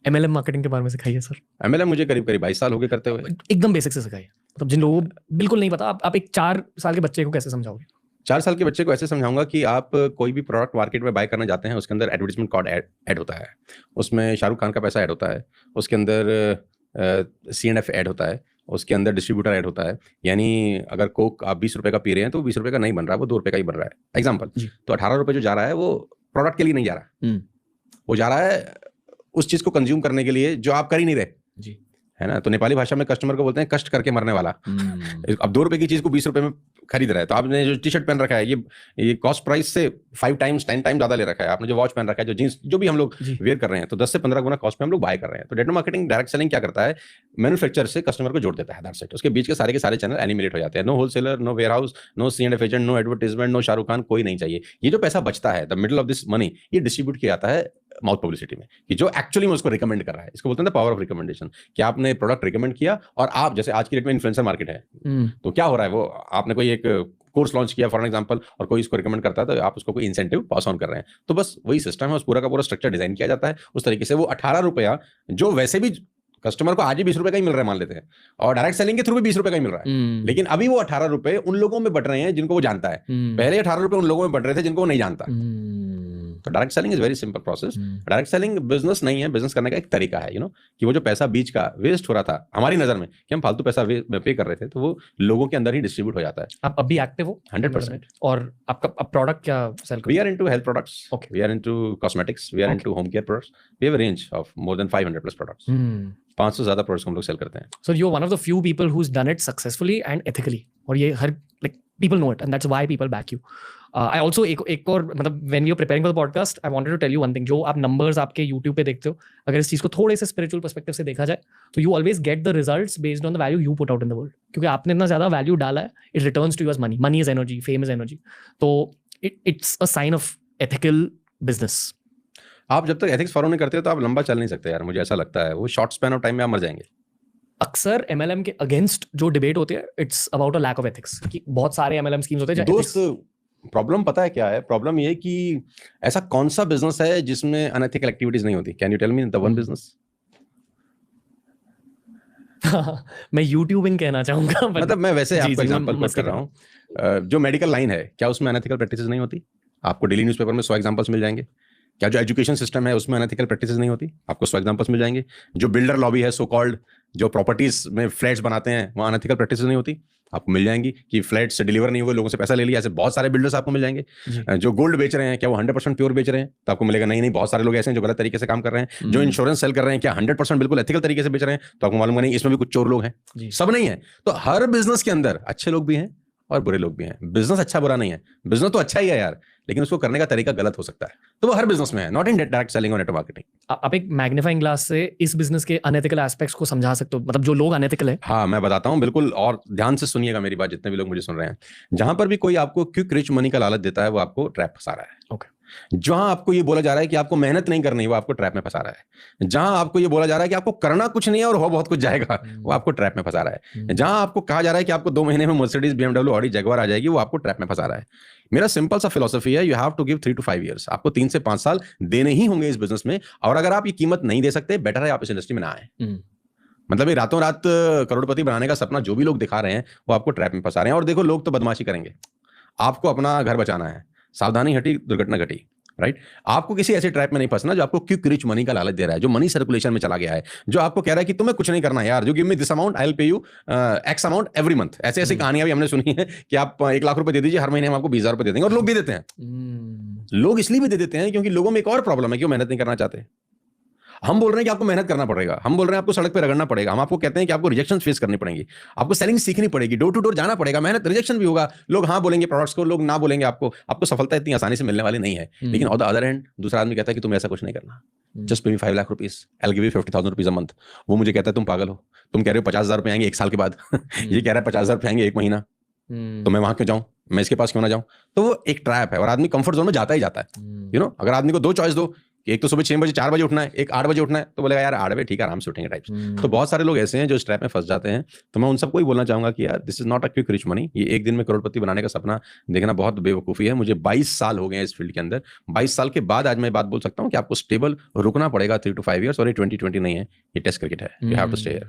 MLM marketing के बारे में सिखाइए सर। MLM मुझे करीब 22 साल हो गए करते हुए। एकदम बेसिक से सिखाइए, मतलब जिन लोगों को बिल्कुल नहीं पता, आप एक 4 साल के बच्चे को कैसे समझाओगे? 4 साल के बच्चे को ऐसे समझाऊंगा कि आप कोई भी प्रोडक्ट मार्केट में बाय करना चाहते हैं, उसके अंदर एडवर्टाइजमेंट कॉर्ड ऐड होता है, उसमें शाहरुख खान का पैसा ऐड होता है, उसके अंदर C&F ऐड होता है, उसके अंदर डिस्ट्रीब्यूटर ऐड होता है। यानी अगर कोक आप 20 रुपए का पी रहे हैं तो 20 रुपए का नहीं बन रहा है, वो 2 रुपए का ही बन रहा है, एग्जाम्पल। तो 18 रुपए जो जा रहा है वो प्रोडक्ट के लिए नहीं जा रहा, वो जा रहा है उस चीज को कंज्यूम करने के लिए जो आप कर ही नहीं रहे जी, है ना। तो नेपाली भाषा में कस्टमर को बोलते हैं कष्ट करके मरने वाला। अब 2 रुपए की चीज को 20 रुपए में खरीद रहा है, तो आपने जो टी शर्ट पहन रखा है ये कॉस्ट प्राइस से 5 टाइम्स 10 टाइम ज्यादा ले रखा है, आपने जो वॉच पहन रखा है, जो जींस जो भी हम लोग वेयर कर रहे हैं, तो 10 से 15 गुना कॉस्ट में हम लोग बाय कर रहे हैं। तो नेटवर्क मार्केटिंग डायरेक्ट सेलिंग क्या करता है, मैन्युफैक्चरर से कस्टमर को जोड़ देता है, दैट्स इट। उसके बीच के सारे चैनल एलिमिनेट हो जाते हैं। No wholesaler, no warehouse, no C&F agent, no advertisement, no Shahrukh Khan, कोई नहीं चाहिए। ये जो पैसा बचता है, the middle of this money, ये डिस्ट्रीब्यूट किया जाता है माउथ पब्लिसिटी में, कि जो एक्चुअली में उसको रिकमेंड कर रहा है। इसको बोलते हैं पावर ऑफ रिकमेंडेशन, कि आपने प्रोडक्ट रिकमेंड किया और आप, जैसे आज की डेट में इन्फ्लुएंसर मार्केट है, तो क्या हो रहा है, वो आपने कोई एक कोर्स लॉन्च किया फॉर एग्जांपल, और कोई इसको रिकमेंड करता है, तो आप उसको कोई इंसेंटिव पास ऑन कर रहे हैं। तो बस वही सिस्टम है, उस पूरा का पूरा स्ट्रक्चर डिजाइन किया जाता है उस तरीके से। वो 18 रुपया जो वैसे भी कस्टमर को आज ही 20 रुपए का ही मिल रहा है मान लेते हैं, और डायरेक्ट सेलिंग के थ्रू भी 20 रुपए का ही मिल रहा है, लेकिन अभी वो 18 रुपए उन लोगों में बट रहे हैं जिनको वो जानता है। पहले 18 रुपए उन लोगों में बट रहे थे जिनको वो नहीं जानता। तो direct selling is very simple process. Direct selling business नहीं है, बिजनेस करने का एक तरीका है, कि वो जो पैसा बीच का वेस्ट हो रहा था हमारी नजर में, कि हम फालतू पैसा पे कर रहे थे, तो वो लोगों के अंदर ही डिस्ट्रीब्यूट हो जाता है। आप अभी एक्टिव हो 100%। और आपका प्रोडक्ट क्या सेल करते हैं? We are into health products, we are into cosmetics, we are into home care products. We have a range of more than 500 plus products. 500 से ज्यादा प्रोडक्ट्स हम लोग सेल करते हैं। So you are one of the few people who has done it successfully and ethically, और ये हर like people know it and that's why people back you. I also एक और, मतलब when we are preparing for the podcast, I wanted to tell you one thing. जो आप numbers आपके YouTube पे देखते हो, अगर इस चीज को थोड़े से स्पिरिचुअल पर्सपेक्टिव से देखा जाए, तो you always get the results based on the value you put out in the world. क्योंकि आपने इतना ज्यादा वैल्यू डाला है, it returns to you as money. Money is energy, fame is energy. तो it's a sign of ethical business. आप जब तक एथिक्स फॉलो नहीं करते तो आप लंबा चल नहीं सकते यार, मुझे ऐसा लगता है। वो शॉर्ट स्पैन ऑफ टाइम में आप मर जाएंगे। अक्सर MLM के अगेंस्ट जो डिबेट होती है, it's about a lack of ethics, कि बहुत सारे MLM स्कीम्स होते हैं। दोस्त, प्रॉब्लम पता है क्या है? प्रॉब्लम ये कि ऐसा कौन सा बिजनेस है जिसमें अनएथिकल एक्टिविटीज नहीं होती? Can you tell me the one business? मैं यूट्यूबिंग कहना चाहूंगा, मतलब मैं वैसे आपको एग्जांपल कोट कर रहा हूँ। जो मेडिकल लाइन है, क्या उसमें अनएथिकल प्रैक्टिसेस नहीं होती? आपको डेली न्यूज़पेपर में 100 एग्जांपल्स मिल जाएंगे। क्या जो एजुकेशन सिस्टम है उसमें अनएथिकल प्रैक्टिसेस नहीं होती? आपको 100 एग्जांपल्स मिल जाएंगे। जो बिल्डर लॉबी है, सो कॉल्ड, जो प्रॉपर्टीज में फ्लैट्स बनाते हैं, वहाँ अनएथिकल प्रैक्टिसेस नहीं होती? आपको मिल जाएंगी कि फ्लैट्स डिलीवर नहीं हुए, लोगों से पैसा ले लिया। ऐसे बहुत सारे बिल्डर्स आपको मिल जाएंगे। जो गोल्ड बेच रहे हैं, क्या वो 100% प्योर बेच रहे हैं? तो आपको मिलेगा नहीं, बहुत सारे लोग ऐसे हैं जो गलत तरीके से काम कर रहे हैं। जो इंश्योरेंस सेल कर रहे हैं, क्या 100% बिल्कुल एथिकल तरीके से बेच रहे हैं? तो आपको मालूम नहीं, इसमें भी कुछ चोर लोग हैं, सब नहीं है। तो हर बिजनेस के अंदर अच्छे लोग भी हैं और बुरे लोग भी हैं। बिजनेस अच्छा बुरा नहीं है, बिजनेस तो अच्छा ही है यार, लेकिन उसको करने का तरीका गलत हो सकता है। तो वो हर बिजनेस में है, नॉट इन डायरेक्ट सेलिंग और नेटवर्क मार्केटिंग। आप एक मैग्नीफाइंग ग्लास से इस बिजनेस के अनएथिकल एस्पेक्ट्स को समझा सकते हो, मतलब जो लोग अनएथिकल है? हाँ, मैं बताता हूँ बिल्कुल, और ध्यान से सुनिएगा मेरी बात, जितने भी लोग मुझे सुन रहे हैं। जहां पर भी कोई आपको क्विक रिच मनी का लालच देता है, वो आपको ट्रैप फंसा रहा है। जहां आपको ये बोला जा रहा है कि आपको मेहनत नहीं करनी, वो आपको ट्रैप में फंसा रहा है। जहां आपको ये बोला जा रहा है कि आपको करना कुछ नहीं है और हो बहुत कुछ जाएगा, वो आपको ट्रैप में फंसा रहा है। जहां आपको कहा जा रहा है कि आपको 2 महीने में मर्सिडीज, BMW, ऑडी, जगुआर आ जाएगी, वो आपको ट्रैप में फंसा रहा है। मेरा सिंपल सा फिलॉसफी है, you have to give 3 to 5 years। आपको 3 से 5 साल देने ही होंगे इस बिजनेस में, और अगर आप ये कीमत नहीं दे सकते, बेटर है आप इस इंडस्ट्री में ना आए। मतलब ये रातों रात करोड़पति बनाने का सपना जो भी लोग दिखा रहे हैं, वो आपको ट्रैप में फंसा रहे हैं। और देखो, लोग तो बदमाशी करेंगे, आपको अपना घर बचाना है, सावधानी हटी दुर्घटना घटी, राइट? आपको किसी ऐसे ट्रैप में नहीं फंसना जो आपको क्विक रिच मनी का लालच दे रहा है, जो मनी सर्कुलेशन में चला गया है, जो आपको कह रहा है कि तुम्हें कुछ नहीं करना यार, जो give me this amount, I will pay you x amount every month. ऐसे ऐसी कहानियां भी हमने सुनी है कि आप 1 लाख रुपए दे दीजिए, हर महीने हम आपको 20,000 रुपए दे देंगे। और लोग भी देते हैं। लोग इसलिए भी दे देते हैं क्योंकि लोगों में एक और प्रॉब्लम है कि वो मेहनत नहीं करना चाहते। हम बोल रहे हैं कि आपको मेहनत करना पड़ेगा, हम बोल रहे हैं आपको सड़क पे रगड़ना पड़ेगा, हम आपको कहते हैं कि आपको रिजेक्शन फेस करनी पड़ेगी, आपको सेलिंग सीखनी पड़ेगी, डोर टू डोर जाना पड़ेगा, मेहनत, रिजेक्शन भी होगा, लोग हाँ बोलेंगे प्रोडक्ट्स को, लोग ना बोलेंगे आपको सफलता इतनी आसानी से मिलने वाली नहीं है। लेकिन ऑन द अदर हैंड दूसरा आदमी कहता है कि तुम ऐसा कुछ नहीं करना, जस्ट पे मी 5 lakh rupees, I will give you 50,000 rupees a month. वो मुझे कहता है तुम पागल हो, तुम कह रहे हो 50,000 रुपए आएंगे 1 साल के बाद, ये कह रहा है 50,000 रुपए आएंगे 1 महीना, तो मैं वहां क्यों जाऊं, मैं इसके पास क्यों ना जाऊं? तो वो एक ट्रैप है और आदमी कंफर्ट जोन में जाता ही जाता है। अगर आदमी को 2 चॉइस दो कि एक तो सुबह 6 बजे 4 बजे उठना है, एक 8 बजे उठना है, तो बोलेगा यार 8 बजे ठीक है, आराम से उठेंगे टाइप्स। तो बहुत सारे लोग ऐसे हैं जो इस ट्रैप में फंस जाते हैं। तो मैं उन सबको ही बोलना चाहूंगा कि यार this is not a quick rich money. ये एक दिन में करोड़पति बनाने का सपना देखना बहुत बेवकूफ़ी है। मुझे 22 साल हो गए हैं इस फील्ड के अंदर। 22 साल के बाद आज मैं बात बोल सकता हूँ कि आपको स्टेबल रुकना पड़ेगा 3 to 5 years, और ये 2020 नहीं है, ये टेस्ट क्रिकेट है। You have to stay.